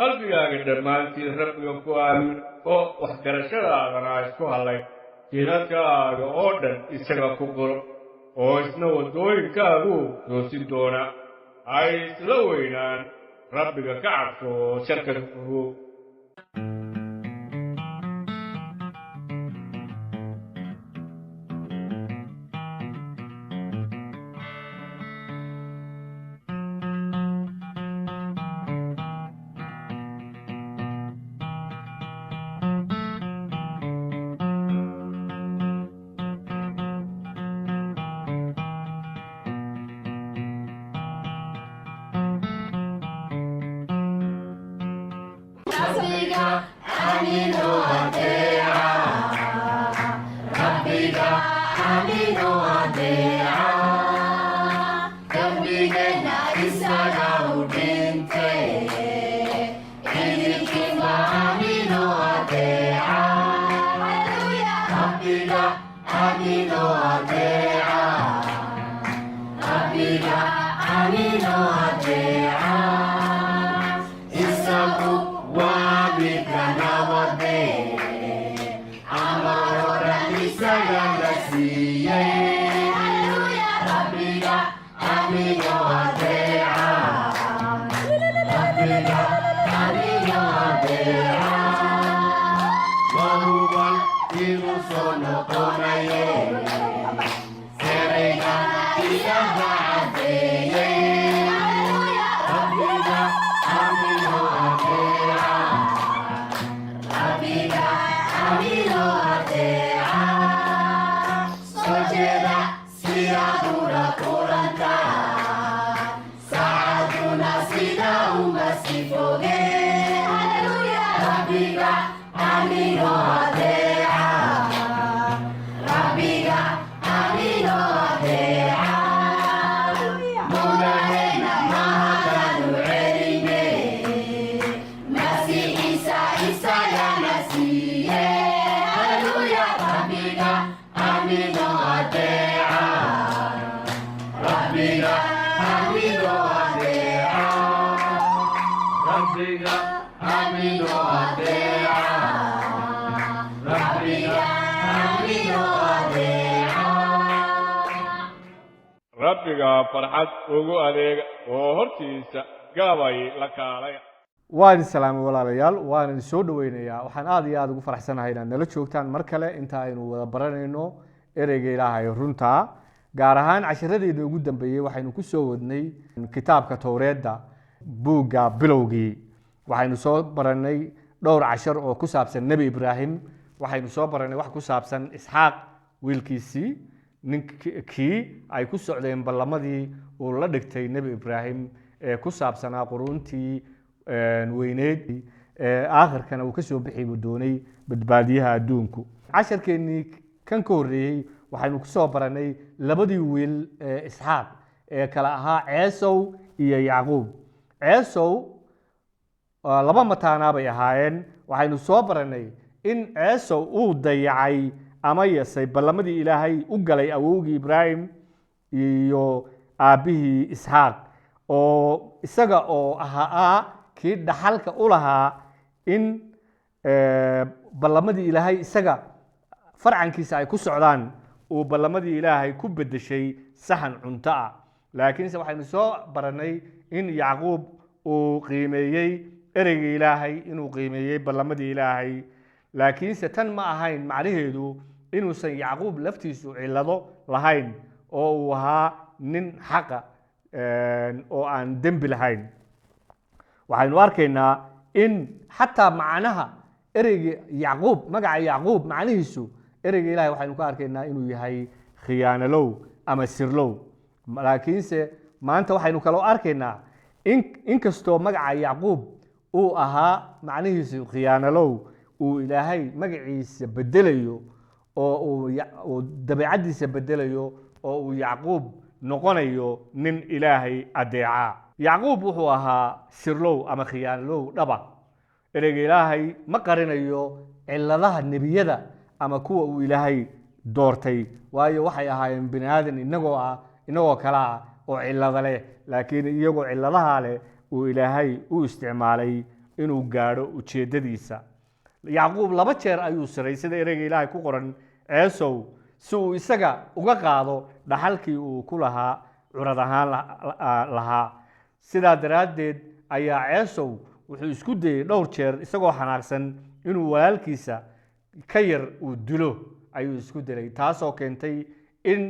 qalbigaaga dhammaantiin rabbiga ku aamin oo waxgarashadaadana isku hallay jiradkaaga oo dhan isaga ku qoro oo isna waddooyinkaagu toosin doona ay isla weynaan rabbiga ka cabso sharka fog rabbiga farxad ugu adeega oo hortiisa gaabay la kaalay waan salaam walaalayaal waan soo dhaweynayaa waxaan aad iyo aad ugu faraxsanahay inaad nala joogtaan mar kale inta aynu wada baranayno ereyga Ilaahay runta gaar ahaan casharadeenna ugu dambeeyay waxaynu ku soo wadnay kitaabka Tawreedda buugga bilowgii waxaynu soo baranay dhowr cashar oo ku saabsan Nabi Ibraahim waxaynu soo baranay wax ku saabsan Isxaaq wiilkiisii ninkii ay ku socdeen ballamadii uu la dhigtay Nabi Ibraahim ee ku saabsanaa quruntii weyneed aakhirkana uu ka soo bixi doonay badbaadiyaha adduunku casharkeennii kan ka horreeyay waxaynu ku soo baranay labadii wiil Isxaaq ee kala ahaa Eesow iyo Yacquub Eesow laba mataana bay ahaayeen waxaynu soo baranay in Eesow uu dayacay ama yasay ballamadii Ilaahay u galay awowgii Ibraahim iyo aabihii Isxaaq oo isaga oo ahaa kii dhaxalka u lahaa in ballamadii Ilaahay isaga farcankiisa ay ku socdaan oo ballamadii Ilaahay ku bedeshay saxan cunto ah laakiin waxaynu soo baranay in Yacquub uu qiimeeyay ereyga Ilaahay inuu qiimeeyay ballamadii Ilaahay laakiin tan ma ahayn macnaheedu inuu san Yacquub laftiisu cilado lahayn oo uu ahaa nin xaqa oo aan dambi lahayn waxaynu arkaynaa in xataa macnaha ereyga Yacquub magaca Yacquub macnihiisu ereyga Ilaahay waxaynu ka arkaynaa inuu yahay khiyaanalow ama sirlow laakiinse maanta waxaynu kala arkaynaa in kastoo magaca Yacquub uu ahaa macnihiisu khiyaanalow uu Ilaahay magaciisa bedelayo oo uu dabeecadiisa bedelayo oo uu Yacquub noqonayo nin Ilaahay adeeca Yacquub wuxuu ahaa sirlow ama khiyaanalow dhaba ereyga Ilaahay ma qarinayo ciladaha nebiyada ama kuwa uu Ilaahay doortay waayo waxay ahaayeen bini aadan inagoo kala oo cilada leh laakiin iyagoo ciladaha leh uu Ilaahay u isticmaalay inuu gaadho ujeeddadiisa. yacquub 2 jeer ayuu siray sida ereyga ilaahay ku qoran ceesow si uu isaga uga qaado dhaxalkii uu ku lahaa curad ahaan lahaa. sidaa daraaddeed ayaa ceesow wuxuu isku dayey dhowr jeer isagoo xanaaqsan inuu walaalkiisa ka yar uu dilo ayuu isku dilay, taasoo keentay in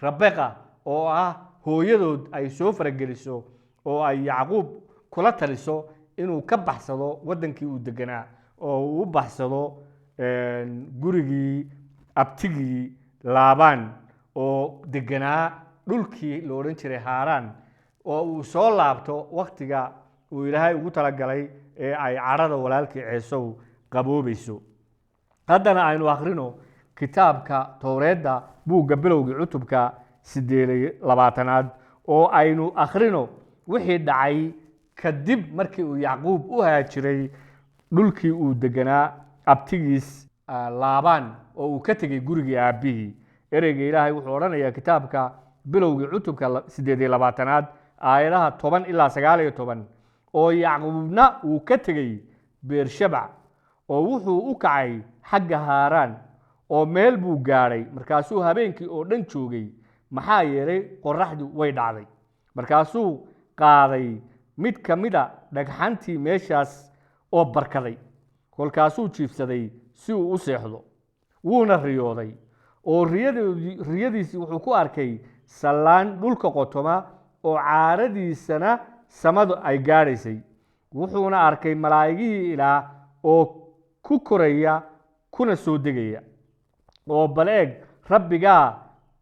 Rabeqa oo ah hooyadood ay soo farageliso oo ay yacquub kula taliso inuu ka baxsado waddankii uu deganaa oo uu u baxsado gurigii abtigii Laabaan oo deganaa dhulkii la odhan jiray Haaraan, oo uu soo laabto waqtiga uu ilaahay ugu talagalay ee ay cadhada walaalkii Ceesow qaboobayso. haddana aynu akhrino kitaabka Towreedda buugga bilowgii cutubka 28 oo aynu akhrino wixii dhacay kadib markii uu yacquub u haajiray dhulkii uu deganaa abtigiis Laabaan oo uu ka tegey gurigii aabbihii. ereyga ilaahay wuxuu odhanayaa kitaabka bilowgii cutubka 28 aayadaha 10 ilaa 19 oo yacquubna uu ka tegey Beershabac oo wuxuu u kacay xagga Haaraan oo meel buu gaadhay, markaasuu habeenkii oo dhan joogay maxaa yeelay qorraxdu way dhacday. markaasuu qaaday mid ka mida dhagxantii meeshaas oo barkaday, kolkaasuu jiifsaday si uu u seexdo. wuuna riyooday oo riyadiisii wuxuu ku arkay sallaan dhulka qotoma oo caaradiisana samadu ay gaadhaysay. wuxuuna arkay malaa'igihii Ilaah oo ku koraya kuna soo degaya. oo bal eeg, rabbigaa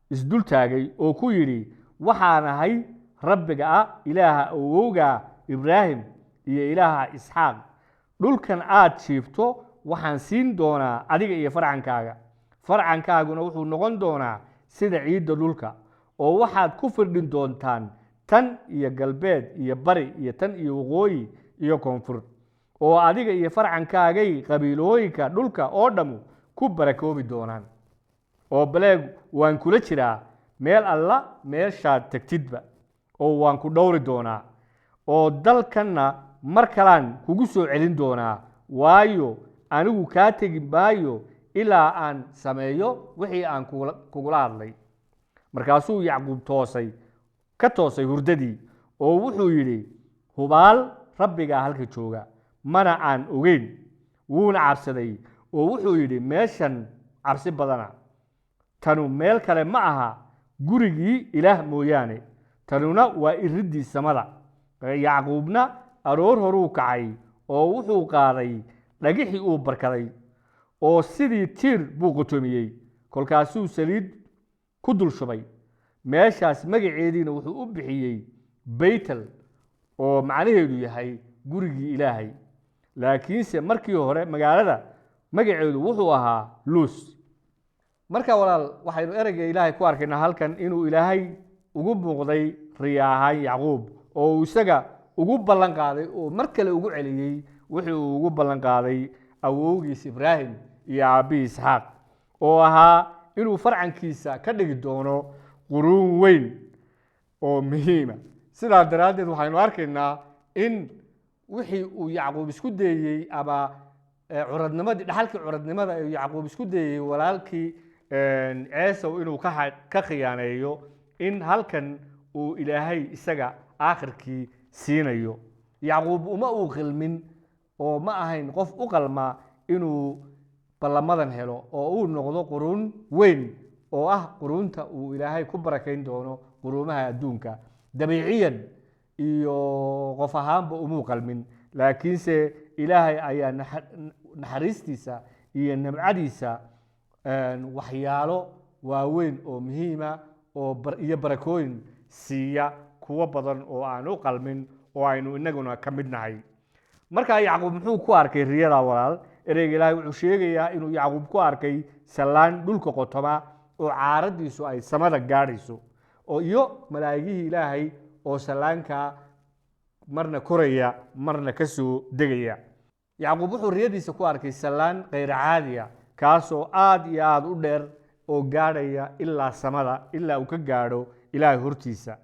isdul taagay oo ku yidhi, waxaan ahay rabbiga ah ilaaha awowga Ibraahim iyo ilaaha Isxaaq. dhulkan aad jiifto waxaan siin doonaa adiga iyo farcankaaga. farcankaaguna wuxuu noqon doonaa sida ciidda dhulka, oo waxaad ku firdhin doontaan tan iyo galbeed iyo bari iyo tan iyo waqooyi iyo koonfur. oo adiga iyo farcankaagay qabiilooyinka dhulka oo dhammu ku barakoobi doonaan. oo baleeg, waan kula jiraa meel alla meeshaad tagtidba, oo waan ku dhowri doonaa. oo dalkanna mar kalaan kugu soo celin doonaa, waayo anigu kaa tegi maayo ilaa aan sameeyo wixii aan kugula hadlay. markaasuu yacquub ka toosay hurdadii oo wuxuu yidhi, hubaal rabbigaa halka jooga, mana aan ogeyn. wuuna cabsaday oo wuxuu yidhi, meeshan cabsi badana. tanu meel kale ma aha gurigii Ilaah mooyaane, tanuna waa iriddii samada. yacquubna aroor horuu kacay oo wuxuu qaaday dhagixii uu barkaday oo sidii tiir buu qotomiyey, kolkaasuu saliid ku dul shubay. meeshaas magaceediina wuxuu u bixiyey Beytel oo macnaheedu yahay gurigii Ilaahay. laakiinse markii hore magaalada magaceedu wuxuu ahaa Luus. marka walaal, waxaynu ereyga ilaahay ku arkaynaa halkan inuu ilaahay ugu muuqday riya ahaan yacquub oo uu isaga ugu ballan qaaday oo mar kale ugu celiyey wixii uu ugu ballan qaaday awowgiis Ibraahim iyo aabbihii Isxaaq, oo ahaa inuu farcankiisa ka dhigi doono quruun weyn oo muhiima. sidaa daraaddeed waxaynu arkaynaa in wixii uu yacquub isku dayey ama dhaxalkii curadnimada ee yacquub isku dayey walaalkii Ceesow inuu ka khiyaaneeyo, in halkan uu ilaahay isaga aakhirkii siinayo. yacquub uma uu qilmin oo ma ahayn qof u qalma inuu ballamadan helo oo uu noqdo quruun weyn oo ah quruunta uu ilaahay ku barakayn doono quruumaha adduunka. dabiiciyan iyo qof ahaanba umuu qalmin, laakiinse ilaahay ayaa naxariistiisa iyo nimcadiisa waxyaalo waaweyn oo muhiima iyo barakooyin siiya kuwo badan oo aan u qalmin oo aynu inaguna ka mid nahay. markaa yacquub muxuu ku arkay riyada walaal? ereyga ilaahay wuxuu sheegayaa inuu yacquub ku arkay sallaan dhulka qotoma oo caaradiisu ay samada gaadhayso, iyo malaa'igihii ilaahay oo sallaanka marna koraya marna ka soo degaya. yacquub wuxuu riyadiisa ku arkay sallaan khayr caadiya, kaasoo aad iyo aad u dheer oo gaadhaya ilaa samada, ilaa uu ka gaadho ilaahay hortiisa.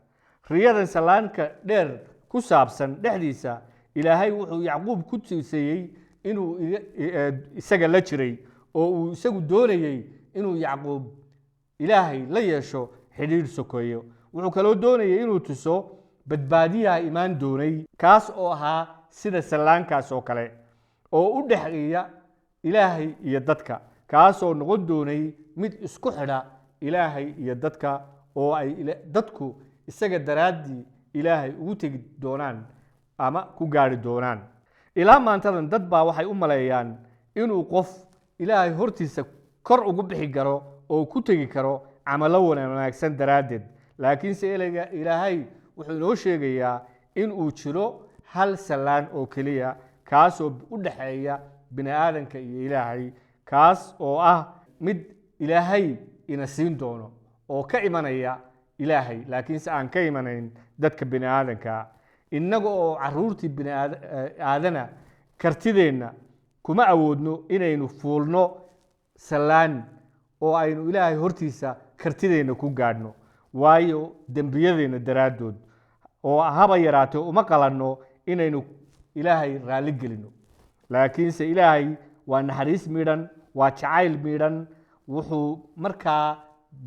riyadan sallaanka dheer ku saabsan dhexdiisa ilaahay wuxuu yacquub ku tuseeyey inuu isaga la jiray oo uu isagu doonayey inuu yacquub ilaahay la yeesho xidhiidh sokeeyo. wuxuu kaloo doonayay inuu tuso badbaadiyaha imaan doonay kaas oo ahaa sida sallaankaas oo kale oo u dhexeeya ilaahay iyo dadka, kaasoo noqon doonay mid isku xidha ilaahay iyo dadka oo ay dadku isaga daraaddii ilaahay ugu tegi doonaan ama ku gaari doonaan. ilaa maantadan dad baa waxay u maleeyaan inuu qof ilaahay hortiisa kor ugu bixi karo oo ku tegi karo camalo wanaagsan daraaddeed, laakiinse ilaahay wuxuu inoo sheegayaa in uu jiro hal sallaan oo keliya kaasoo u dhexeeya bini aadanka iyo ilaahay, kaas oo ah mid ilaahay ina siin doono oo ka imanaya ilaahay, laakiinse aan ka imanayn dadka bini aadanka. innaga oo caruurtii bini aadana kartideenna kuma awoodno inaynu fuulno sallaan oo aynu ilaahay hortiisa kartideenna ku gaadhno, waayo dembiyadeenna daraaddood oo haba yaraatee uma qalanno inaynu ilaahay raalli gelino. laakiinse ilaahay waa naxariis midhan, waa jacayl midhan. wuxuu markaa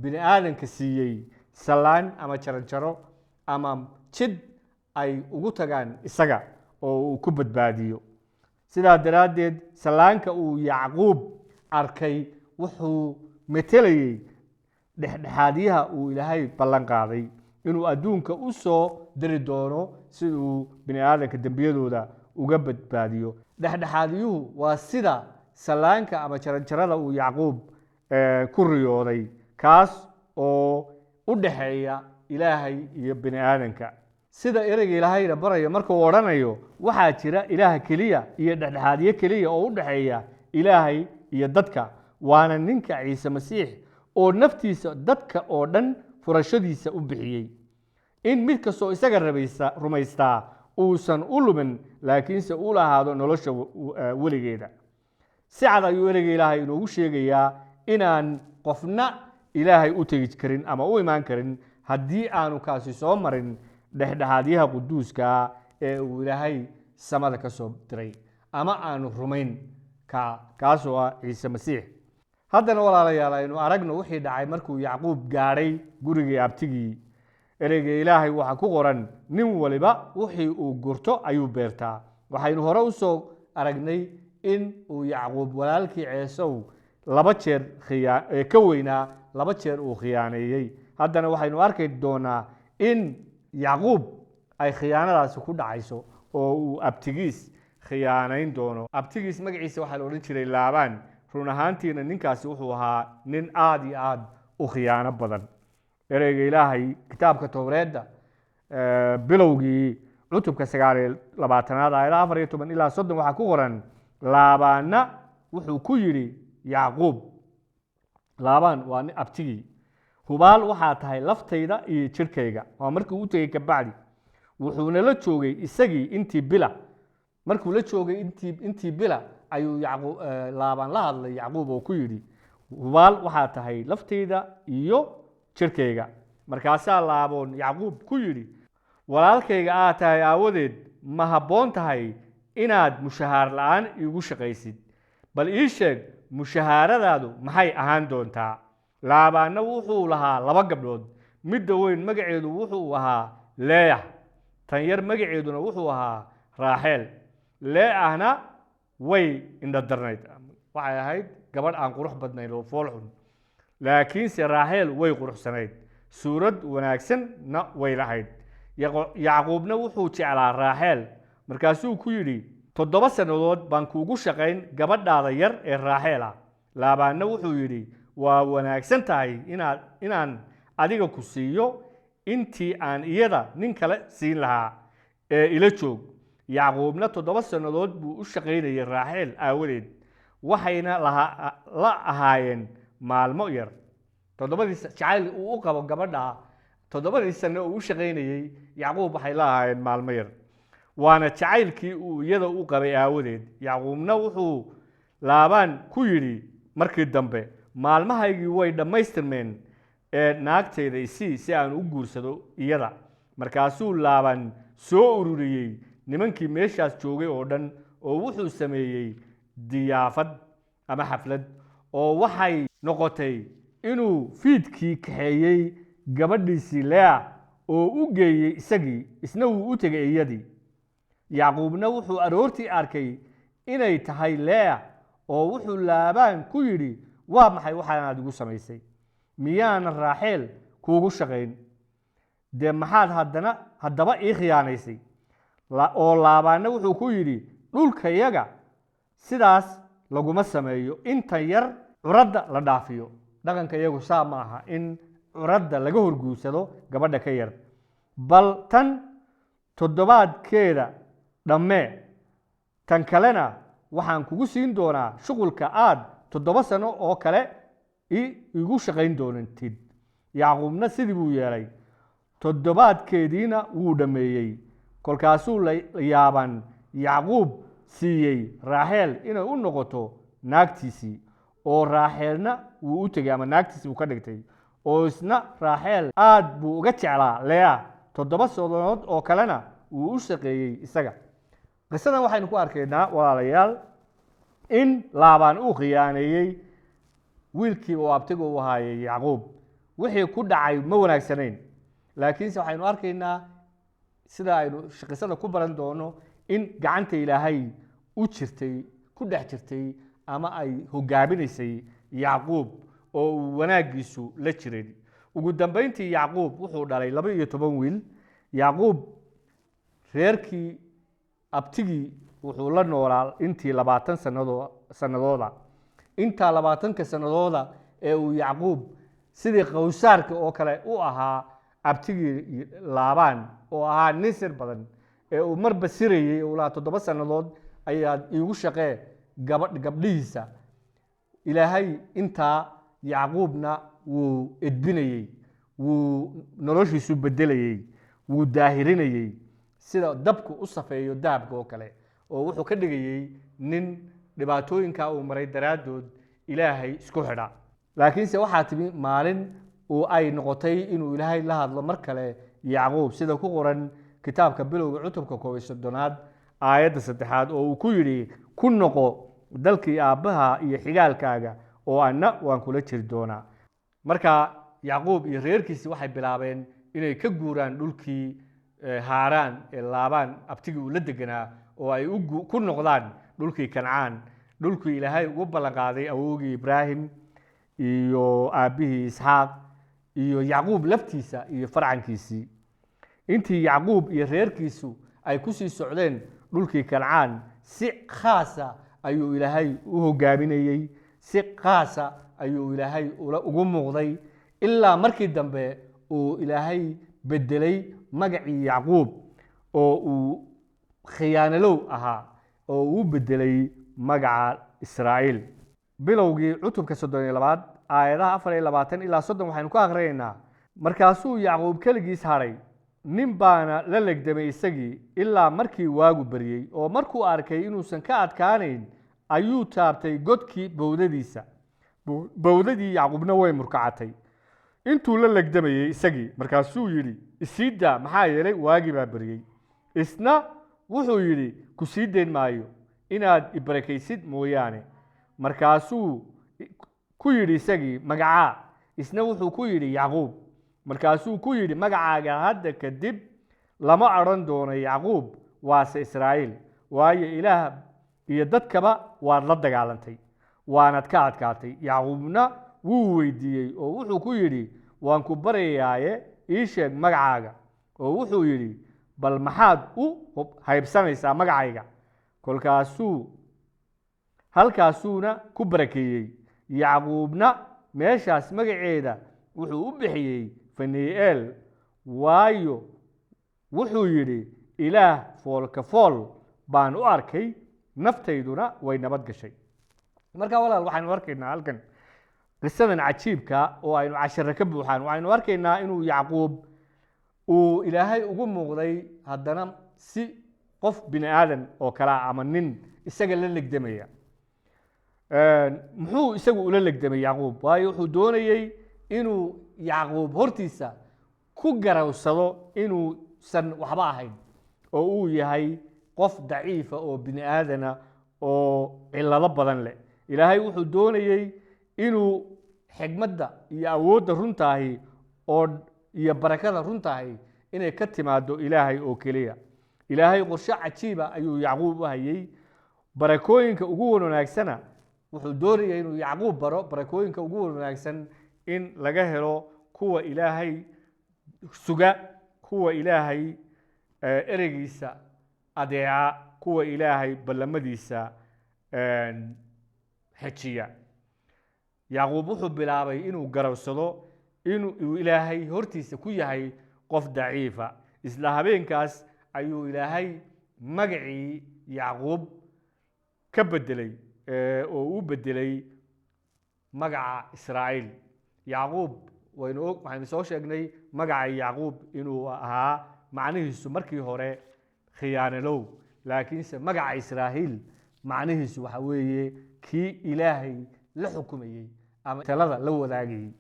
bini aadanka siiyey sallaan ama jaranjaro ama jid ay ugu tagaan isaga oo uu ku badbaadiyo. sidaa daraaddeed sallaanka uu yacquub arkay wuxuu metelayey dhexdhexaadyaha uu ilaahay ballan qaaday inuu adduunka u soo diri doono si uu bini aadanka dembiyadooda uga badbaadiyo. dhexdhexaadyuhu waa sida sallaanka ama jaranjarada uu yacquub ku riyooday, kaas oo u dhexeeya ilaahay iyo bini aadanka. sida ereyga ilaahayna baraya markuu odhanayo waxaa jira ilaah keliya iyo dhexdhexaadyo keliya oo u dhexeeya ilaahay iyo dadka, waana ninka ciise masiix oo naftiisa dadka oo dhan furashadiisa u bixiyey, in mid kastoo isaga rumaystaa uusan u lumin laakiinse u lahaado nolosha weligeeda. si cad ayuu ereyga ilaahay inoogu sheegayaa inaan qofna ilaahay u tegi karin ama u imaan karin haddii aanu kaasi soo marin dhexdhexaadyaha quduuska ee uu ilaahay samada ka soo diray ama aanu rumayn kaasoo ah ciise masiix. haddana walaalayaal aynu aragno wixii dhacay markuu yacquub gaadhay gurigii abtigii. ereyga ilaahay waxaa ku qoran nin waliba wixii uu gurto ayuu beertaa. waxaynu hore u soo aragnay in uu yacquub walaalkii ceesow laba jeer ka weynaa laba jeer uu khiyaaneeyey. haddana waxaynu arki doonaa in yacquub ay khiyaanadaasi ku dhacayso oo uu abtigiis khiyaanayn doono. abtigiis magaciisa waxaa la odhan jiray laabaan. run ahaantiina ninkaasi wuxuu ahaa nin aad iyo aad u khiyaano badan. ereyga ilaahay kitaabka towreedda bilowgii cutubka 29 aayadaha 14 ilaa 30 waxaa ku qoran laabaanna wuxuu ku yidhi yacquub, laabaan waa nin abtigii, hubaal waxaa tahay laftayda iyo jirkayga. waa markuu u tegey kabacdi wuxuuna la joogay isagii intii bila. markuu la joogay intii bila ayuu laabaan la hadlay yacquub oo ku yidhi hubaal waxaa tahay laftayda iyo jirkayga. markaasaa laaboon yacquub ku yidhi walaalkayga aad tahay aawadeed ma habboon tahay inaad mushahaar la'aan iigu shaqaysid? bal ii sheeg mushahaaradaadu maxay ahaan doontaa? laabaanna wuxuu lahaa 2 gabdhood. midda weyn magaceedu wuxuu ahaa leeyax, tan yar magaceeduna wuxuu ahaa raaxeel. leeyaxna way indhadarnayd, waxay ahayd gabadh aan qurux badnayn oo fool xun, laakiinse raaxeel way quruxsanayd, suurad wanaagsanna way lahayd. yacquubna wuxuu jeclaa raaxeel, markaasuu ku yidhi 7 sannadood baan kuugu shaqayn gabadhaada yar ee raaxeel ah. laabaanna wuxuu yidhi waa wanaagsan tahay inaan adiga ku siiyo intii aan iyada nin kale siin lahaa ee ila joog. yacquubna 7 sannadood buu u shaqaynayay raaxeel aawadeed, waxayna la ahaayeen maalmo yar. 7 jacayl uu u qabo gabadha 7 sano uu u shaqaynayay yacquub waxay la ahaayeen maalmo yar, waana jacaylkii uu iyada u qabay aawadeed. yacquubna wuxuu laabaan ku yidhi markii dambe maalmahaygii way dhammaystirmeen ee naagtayda isii si aan u guursado iyada. markaasuu laabaan soo ururiyey nimankii meeshaas joogay oo dhan oo wuxuu sameeyey diyaafad ama xaflad oo waxay noqotay inuu fiidkii kaxeeyey gabadhiisii Lea oo u geeyey isagii isna wuu u tegay iyadii Yacquubna wuxuu aroortii arkay inay tahay Lea oo wuxuu Laabaan ku yidhi waa maxay waxaanaad igu samaysay miyaanan Raaxeel kuugu shaqayn dee maxaad haddaba ii khiyaanaysay oo Laabaanna wuxuu ku yidhi dhulkayaga sidaas laguma sameeyo inta yar curadda la dhaafiyo dhaqanka iyagu saa ma aha in curadda laga horguursado gabadha ka yar bal tan toddobaadkeeda dhammee tan kalena waxaan kugu siin doonaa shuqulka aad 7 sano oo kale igu shaqayn doontid Yacquubna sidii buu yeelay toddobaadkeediina wuu dhameeyey kolkaasuu la yaaban Yacquub siiyey Raaxeel inay u noqoto naagtiisii oo Raaxeelna wuu u tegay ama naagtiisii uu ka dhigtay oo isna Raaxeel aad buu uga jeclaa Lea 7 sanadood oo kalena wuu u shaqeeyey isaga qisadan waxaynu ku arkaynaa walaalayaal in Laabaan uu khiyaaneeyey wiilkii oo abtiga u ahaayay Yacquub wixii ku dhacay ma wanaagsanayn laakiinse waxaynu arkaynaa sida aynu qisada ku baran doono in gacanta Ilaahay u jirtay ku dhex jirtay ama ay hogaaminaysay Yacquub oo wanaagiisu la jiray ugu dambeyntii Yacquub wuxuu dhalay 12 wiil Yacquub reerkii abtigii wuxuu la noolaa intii 20 sanadooda inta 20 sanadooda ee uu Yacquub sidii qowsaarka oo kale u ahaa abtigii Laabaan oo ahaa nisir badan ee uu marba sirayay oo 7 sanadood ayaad iigu shaqee gabdhihiisa Ilaahay inta Yacquubna wuu edbinayay wuu noloshiisu bedelayay wuu daahirinayay sida dabku u safeeyo dahabka oo kale oo wuxuu ka dhigayay nin dhibaatooyinka uu maray daraadood Ilaahay isku xidha laakiinse waxaa timi maalin oo ay noqotay inuu Ilaahay la hadlo mar kale Yacquub sida ku qoran kitaabka bilowga cutubka 11aad aayadda 3 oo uu ku yidhi ku noqo dalkii aabbaha iyo xigaalkaaga oo anna waan kula jiri doonaa marka Yacquub iyo reerkiisii waxay bilaabeen inay ka guuraan dhulkii Haaraan ee Laabaan abtigii uu la deganaa oo ay ku noqdaan dhulkii Kancaan dhulkii Ilaahay ugu ballan qaaday awowgii Ibraahim iyo aabihii Isxaaq iyo Yacquub laftiisa iyo farcankiisii intii Yacquub iyo reerkiisu ay ku sii socdeen dhulkii Kancaan si khaasa ayuu Ilaahay u hogaaminayay si khaasa ayuu Ilaahay ugu muuqday ilaa markii dambe uu Ilaahay bedelay magacii Yacquub oo uu khiyaanalow ahaa oo uu bedelay magaca Israa'iil bilowgii cutubka 32 aayadaha 24 ilaa 30 waxaynu ku aqrinaynaa markaasuu Yacquub kaligiis haray nin baana la legdamay isagii ilaa markii waagu bariyay oo markuu arkay inuusan ka adkaanayn ayuu taabtay godkii bowdadiisa bowdadii Yacquubna way murkacatay intuu la legdamayay isagii markaasuu yidhi isiida maxaa yeelay waagii baa bariyay isna wuxuu yidhi ku sii deyn maayo inaad ibarakaysid mooyaane markaasuu ku yidhi isagii magacaa isna wuxuu ku yidhi Yacquub markaasuu ku yidhi magacaaga hadda kadib lama odhan doono Yacquub waase Israa'iil waayo Ilaah iyo dadkaba waad la dagaalantay waanad ka adkaatay Yacquubna wuu weydiiyey oo wuxuu ku yidhi waan ku baryayaaye ii sheeg magacaaga oo wuxuu yidhi bal maxaad u haybsanaysaa magacayga halkaasuuna ku barakeeyey Yacquubna meeshaas magaceeda wuxuu u bixiyey Fanii'eel waayo wuxuu yidhi Ilaah foolka fool baan u arkay naftayduna way nabad gashay marka walaal waxaanu arkaynaa halkan qisadan cajiibka oo aynu cashar ka buuxaan waxaanu arkaynaa inuu Yacquub uu Ilaahay ugu muuqday haddana si qof bini aadan oo kala ama nin isaga la legdamaya muxuu isagu ula legdamay Yacquub waayo wuxuu doonayay inuu Yacquub hortiisa ku garawsado inuu san waxba ahayn oo uu yahay qof daciifa oo bini aadana oo cilado badan leh. ilaahay wuxuu doonayey inuu xigmadda iyo awoodda runtaahi oo iyo barakada runtaahi inay ka timaado ilaahay oo keliya. ilaahay qorshe cajiiba ayuu yacquub u hayey. barakooyinka ugu wanaagsana wuxuu doonayay inuu yacquub baro barakooyinka ugu wanaagsan in laga helo kuwa ilaahay suga, kuwa ilaahay ereygiisa adeeca, kuwa ilaahay ballamadiisa xejiya. yacquub wuxuu bilaabay inuu garowsado inuu ilaahay hortiisa ku yahay qof daciifa. isla habeenkaas ayuu ilaahay magacii yacquub ka bedelay oo u bedelay magaca Israa'iil. yacquub waxaynu soo sheegnay magaca yacquub inuu ahaa macnihiisu markii hore khiyaanalow, laakiinse magaca Israa'iil macnihiisu waxa weeye kii ilaahay la xukumayey ama talada la wadaagayey.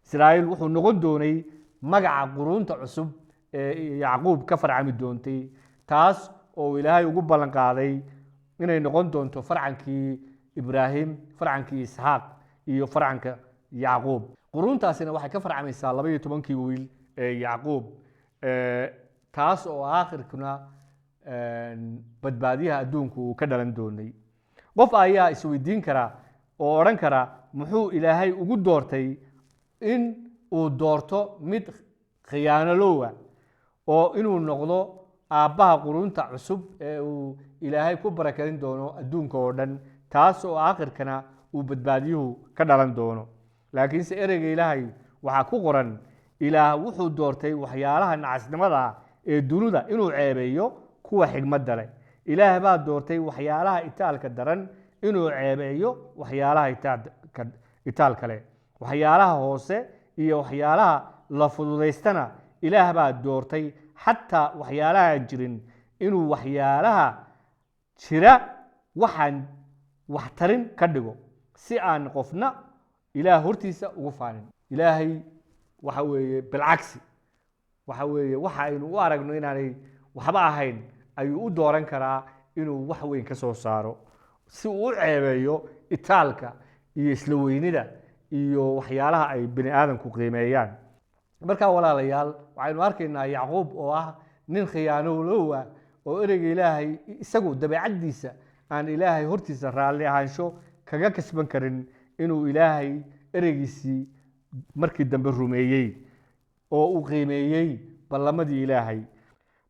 Israa'iil wuxuu noqon doonay magaca quruunta cusub ee yacquub ka farcami doontay, taas oo ilaahay ugu ballan qaaday inay noqon doonto farcankii Ibraahim, farcankii Isxaaq iyo farcanka yacquub. quruuntaasina waxay ka farcamaysaa 12 wiil ee yacquub, taas oo aakhirkuna badbaadiyaha adduunku uu ka dhalan doonay. qof ayaa isweydiin kara oo odhan kara muxuu ilaahay ugu doortay in uu doorto mid khiyaanalowa oo inuu noqdo aabbaha quruunta cusub ee uu ilaahay ku barakayn doono adduunka oo dhan, taas oo aakhirkana uu badbaadiyuhu ka dhalan doono. laakiinse ereyga ilaahay waxaa ku qoran ilaah wuxuu doortay waxyaalaha nacasnimada ee dunida inuu ceebeeyo kuwa xigmadda leh. ilaah baa doortay waxyaalaha itaalka daran inuu ceebeeyo waxyaalaha itaalka leh. waxyaalaha hoose iyo waxyaalaha la fududaystana ilaah baa doortay, xataa waxyaalaha jirin inuu waxyaalaha jira waxaan waxtarin ka dhigo, si aan qofna ilaah hortiisa ugu faanin. ilaahay waxa weeye bilcagsi, waxa weeye waxa aynu u aragno inaanay waxba ahayn ayuu u dooran karaa inuu wax weyn ka soo saaro, si uu u ceebeeyo itaalka iyo isla weynida iyo waxyaalaha ay bini aadamku qiimeeyaan. markaa walaalayaal waxaynu arkaynaa yacquub oo ah nin khiyaanowlowa oo ereyga ilaahay isagu dabeecaddiisa aan ilaahay hortiisa raalli ahaansho kaga kasban karin, inuu ilaahay ereygiisii markii dambe rumeeyey oo uu qiimeeyey ballamadii ilaahay.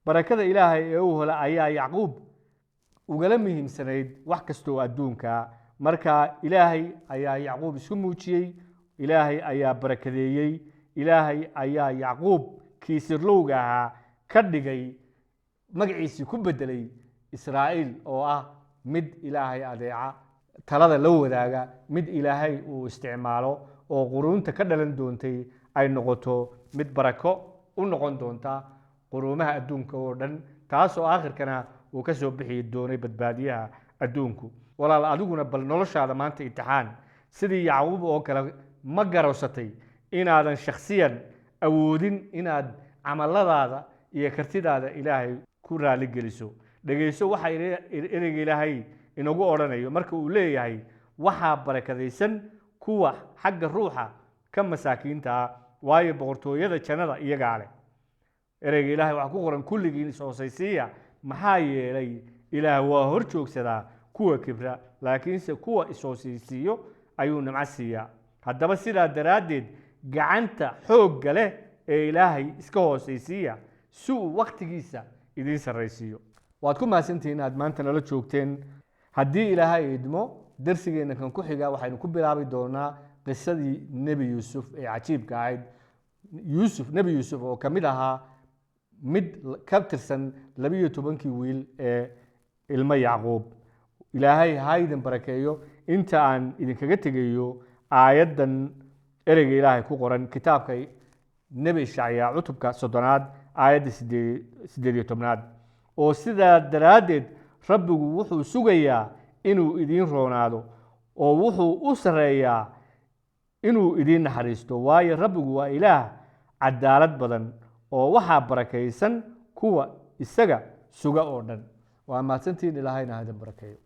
barakada ilaahay ee uu hela ayaa yacquub ugala muhiimsanayd wax kasta oo adduunka. marka ilaahay ayaa yacquub isku muujiyey, ilaahay ayaa barakadeeyey, ilaahay ayaa yacquub kii sirlowga ahaa ka dhigay magaciisii ku bedelay Israa'iil, oo ah mid ilaahay adeeca, talada la wadaaga, mid ilaahay uu isticmaalo, oo quruunta ka dhalan doontay ay noqoto mid barako u noqon doonta quruumaha adduunka oo dhan, taas oo aakhirkana uu ka soo bixi doonay badbaadiyaha adduunku. walaal adiguna bal noloshaada maanta imtixaan sidii yacquub oo kale ma garowsatay inaadan shakhsiyan awoodin inaad camaladaada iyo kartidaada ilaahay ku raali geliso. dhegayso waxa ereyga ilaahay inagu odhanayo marka uu leeyahay waxaa barakadaysan kuwa xagga ruuxa ka masaakiinta ah, waayo boqortooyada jannada iyagaa leh. ereyga ilaahay waxaa ku qoran kulligiin is-hoosaysiiya, maxaa yeelay ilaah waa hor joogsadaa kuwa kibra, laakiinse kuwa is-hoosaysiiyo ayuu nimco siiyaa. haddaba sidaa daraaddeed gacanta xoogga leh ee ilaahay iska hoosaysiiya si uu waqtigiisa idiin sarraysiiyo. waad ku mahadsantihiin inaad maanta nala joogteen. haddii ilaahay idmo darsigeena kan ku xiga waxaynu ku bilaabi doonaa qisadii nebi yuusuf ee cajiibka ahayd. nebi yuusuf oo ka mid ahaa mid ka tirsan 12 wiil ee ilmo yacquub. ilaahay ha idin barakeeyo. inta aan idinkaga tegayo aayaddan ereyga ilaahay ku qoran kitaabka nebi Ishacyaa cutubka 30 aayadda 18 oo sidaa daraaddeed rabbigu wuxuu sugayaa inuu idiin roonaado oo wuxuu u sarreeyaa inuu idiin naxariisto, waayo rabbigu waa ilaah cadaalad badan oo waxaa barakaysan kuwa isaga suga oo dhan. waa mahadsantiin ilaahayna ha idin barakeeyo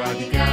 Adiós.